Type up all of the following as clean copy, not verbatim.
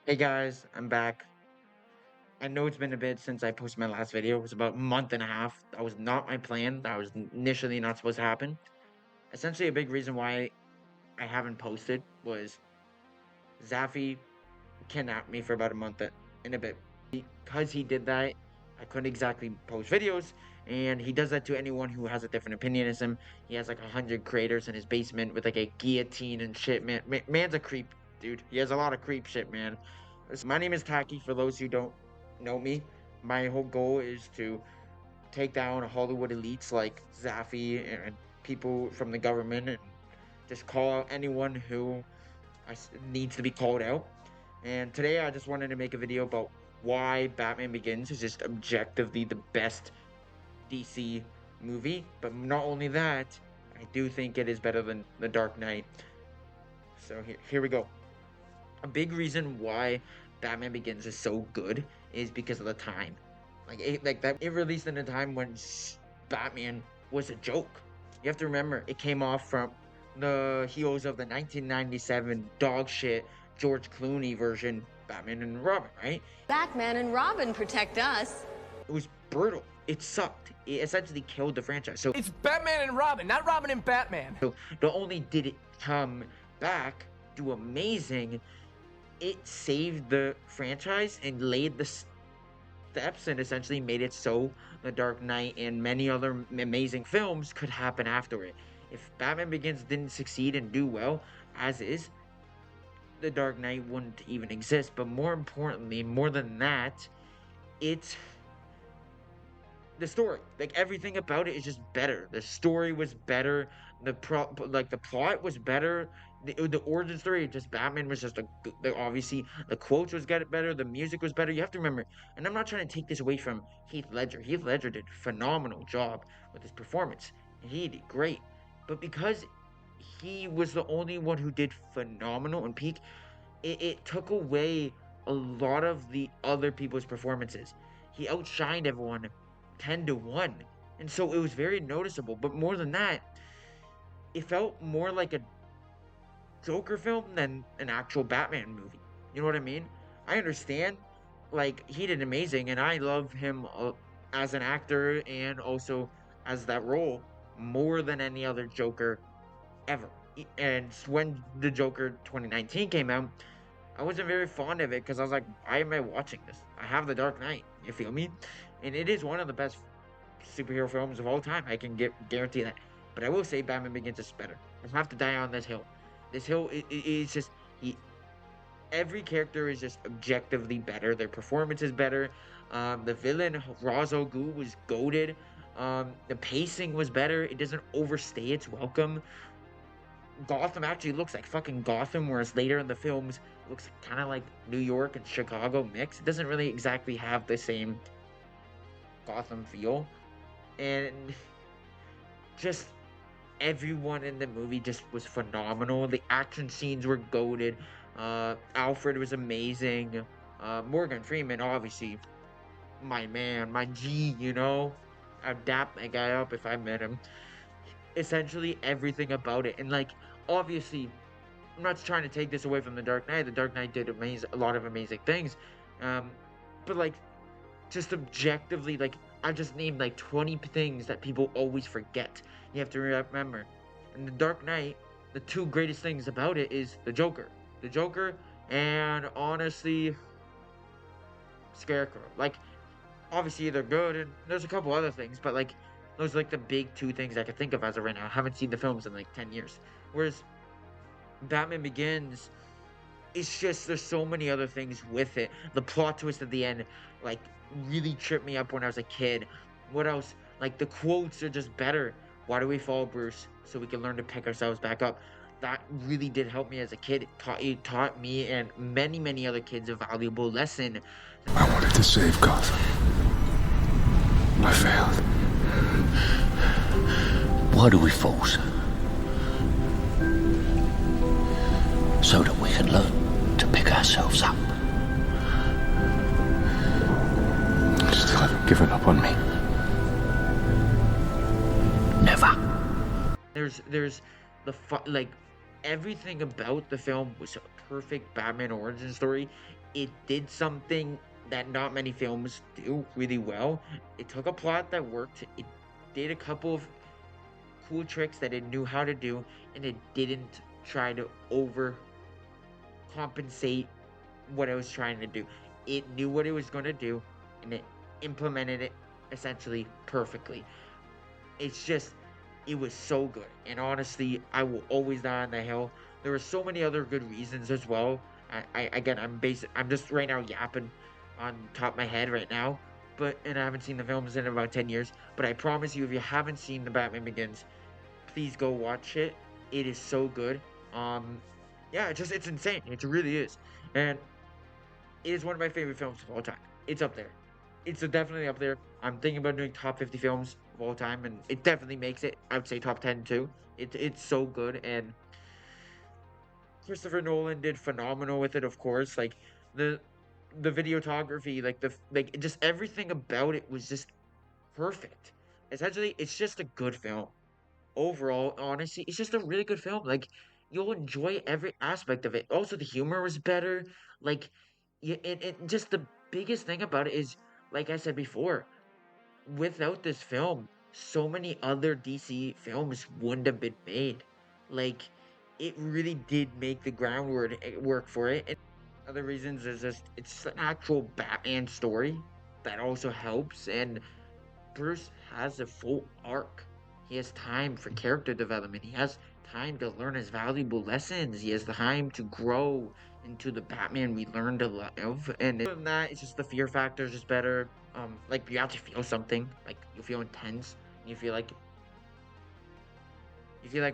Hey guys, I'm back. I know it's been a bit since I posted my last video. It was about a month and a half. That was not my plan. That was initially not supposed to happen. Essentially, a big reason why I haven't posted was Zaffy kidnapped me for about a month and a bit. Because he did that, I couldn't exactly post videos, and he does that to anyone who has a different opinion as him. He has like 100 creators in his basement with like a guillotine and shit, man. Man's a creep, dude. He has a lot of creep shit, man. So my name is Tacky, for those who don't know me. My whole goal is to take down Hollywood elites like Zaffy and people from the government and just call out anyone who needs to be called out. And today I just wanted to make a video about why Batman Begins is just objectively the best DC movie. But not only that, I do think it is better than The Dark Knight. So here we go. A big reason why Batman Begins is so good is because of the time. It released in a time when Batman was a joke. You have to remember, it came off from the heels of the 1997 dog shit George Clooney version Batman and Robin, right? Batman and Robin protect us. It was brutal. It sucked. It essentially killed the franchise. So it's Batman and Robin, not Robin and Batman. So not only did it come back, do amazing, it saved the franchise and laid the steps and essentially made it so The Dark Knight and many other amazing films could happen after it. If Batman Begins didn't succeed and do well, as is, The Dark Knight wouldn't even exist. But more importantly, more than that, it's the story. Like, everything about it is just better. The story was better. The plot was better. The origin story, just Batman was just obviously the quotes was get better. The music was better. You have to remember, and I'm not trying to take this away from Heath Ledger. Heath Ledger did a phenomenal job with his performance, and he did great. But because he was the only one who did phenomenal and peak, it took away a lot of the other people's performances. He outshined everyone 10-1. And so it was very noticeable. But more than that, it felt more like a Joker film than an actual Batman movie. You know what I mean? I understand. Like, he did amazing, and I love him as an actor and also as that role more than any other Joker ever. And when the Joker 2019 came out, I wasn't very fond of it because I was like, why am I watching this? I have The Dark Knight. You feel me? And it is one of the best superhero films of all time. I can guarantee that. But I will say Batman Begins is better. I have to die on this hill. This hill is just every character is just objectively better. Their performance is better. The villain Ra's al Ghul was goated. The pacing was better. It doesn't overstay its welcome. Gotham actually looks like fucking Gotham, whereas later in the films it looks kind of like New York and Chicago mix. It doesn't really exactly have the same Gotham feel. And just everyone in the movie just was phenomenal. The action scenes were goated. Alfred was amazing. Morgan Freeman, obviously, my man, my G, you know? I'd dap that guy up if I met him. Essentially everything about it. And like, obviously, I'm not trying to take this away from The Dark Knight. The Dark Knight did a lot of amazing things. But like, just objectively, like, I just named like 20 things that people always forget. You have to remember. In The Dark Knight, the two greatest things about it is the Joker. The Joker and honestly, Scarecrow. Like, obviously they're good and there's a couple other things, but like, those are like the big two things I can think of as of right now. I haven't seen the films in like 10 years. Whereas Batman Begins, it's just, there's so many other things with it. The plot twist at the end, like, really tripped me up when I was a kid. What else? Like, the quotes are just better. Why do we fall, Bruce? So we can learn to pick ourselves back up. That really did help me as a kid. It taught me and many, many other kids a valuable lesson. I wanted to save Gotham. I failed. Why do we fall, sir? So that we can learn to pick ourselves up. You still haven't given up on me. Never. There's the like, everything about the film was a perfect Batman origin story. It did something that not many films do really well. It took a plot that worked. It did a couple of cool tricks that it knew how to do, and it didn't try to overcompensate what it was trying to do. It knew what it was going to do, and it implemented it essentially perfectly. It's just, it was so good. And honestly, I will always die on the hill. There were so many other good reasons as well. Again, I'm just right now yapping on top of my head right now. But and I haven't seen the films in about 10 years. But I promise you, if you haven't seen The Batman Begins, please go watch it. It is so good. Um, yeah, it's insane. It really is. And it is one of my favorite films of all time. It's up there. It's definitely up there. I'm thinking about doing top 50 films of all time, and it definitely makes it. I would say top 10 too. It's so good, and Christopher Nolan did phenomenal with it. Of course, like the the videography, like just everything about it was just perfect. Essentially, it's just a good film. Overall, honestly, it's just a really good film. Like you'll enjoy every aspect of it. Also, the humor was better. Like, yeah, and just the biggest thing about it is, like I said before, without this film, so many other DC films wouldn't have been made. Like, it really did make the groundwork work for it. And other reasons is just it's an actual Batman story that also helps. And Bruce has a full arc. He has time for character development. He has time to learn his valuable lessons. He has time to grow into the Batman we learned to love. And other than that, it's just the fear factor is just better. Like you actually feel something. Like you feel intense. And you feel like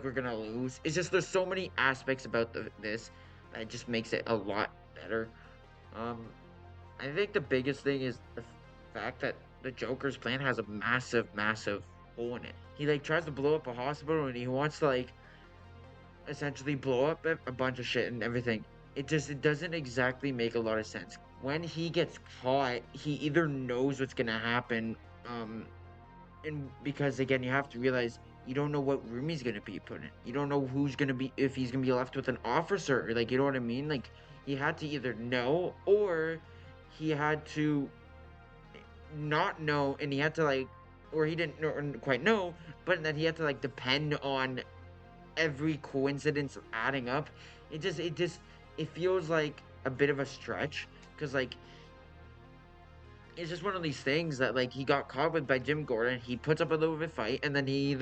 we're gonna lose. It's just there's so many aspects about this that just makes it a lot better. Um, I think the biggest thing is the fact that the Joker's plan has a massive, massive hole in it. He like tries to blow up a hospital and he wants to like essentially blow up a bunch of shit and everything. It doesn't exactly make a lot of sense. When he gets caught, he either knows what's gonna happen, and because again, you have to realize you don't know what room he's gonna be put in. You don't know who's gonna be if he's gonna be left with an officer. Like you know what I mean? Like he had to either know or he had to not know and he had to like or he didn't know, quite know, but then he had to like depend on every coincidence adding up. It feels like a bit of a stretch because like it's just one of these things that like he got caught with by Jim Gordon. He puts up a little bit of a fight, and then he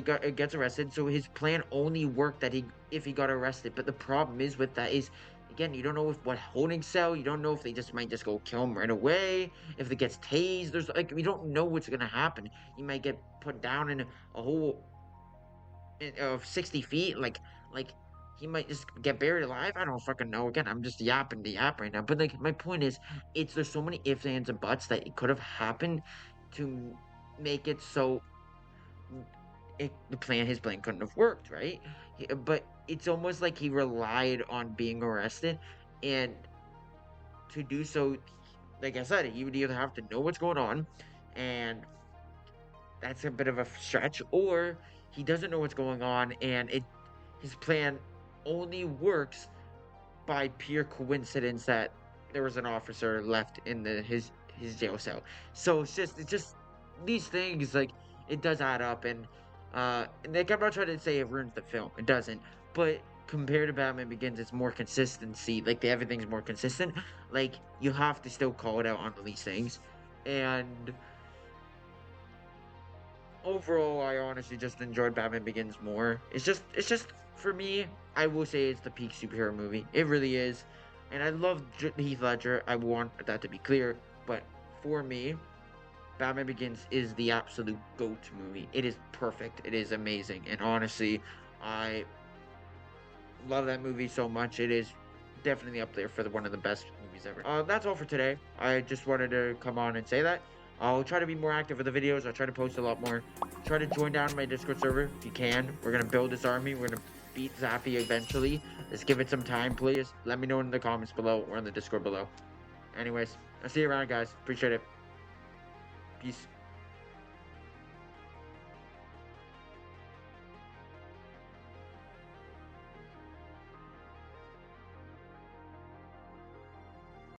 gets arrested. So his plan only worked that he if he got arrested. But the problem is with that is again you don't know if what holding cell. You don't know if they just might just go kill him right away. If it gets tased, there's like we don't know what's gonna happen. He might get put down in a hole of 60 feet. Like he might just get buried alive. I don't fucking know. Again, I'm just yapping the yap right now. But like my point is, it's there's so many ifs, ands, and buts that it could have happened to make it so his plan couldn't have worked, right? But it's almost like he relied on being arrested, and to do so, like I said, he would either have to know what's going on, and that's a bit of a stretch, or he doesn't know what's going on, and his plan only works by pure coincidence that there was an officer left in his jail cell. So it's just these things like it does add up, and like I'm not trying to say it ruins the film. It doesn't, but compared to Batman Begins, it's more consistency. Like everything's more consistent. Like you have to still call it out on these things, and overall, I honestly just enjoyed Batman Begins more. It's just for me, I will say it's the peak superhero movie. It really is, and I love Heath Ledger. I want that to be clear, but for me, Batman Begins is the absolute GOAT movie. It is perfect. It is amazing, and honestly, I love that movie so much. It is definitely up there for one of the best movies ever. That's all for today. I just wanted to come on and say that. I'll try to be more active with the videos. I'll try to post a lot more. Try to join down my Discord server if you can. We're gonna build this army. We're gonna beat Zappy eventually. Let's give it some time, please. Let me know in the comments below or in the Discord below. Anyways, I'll see you around, guys. Appreciate it. Peace.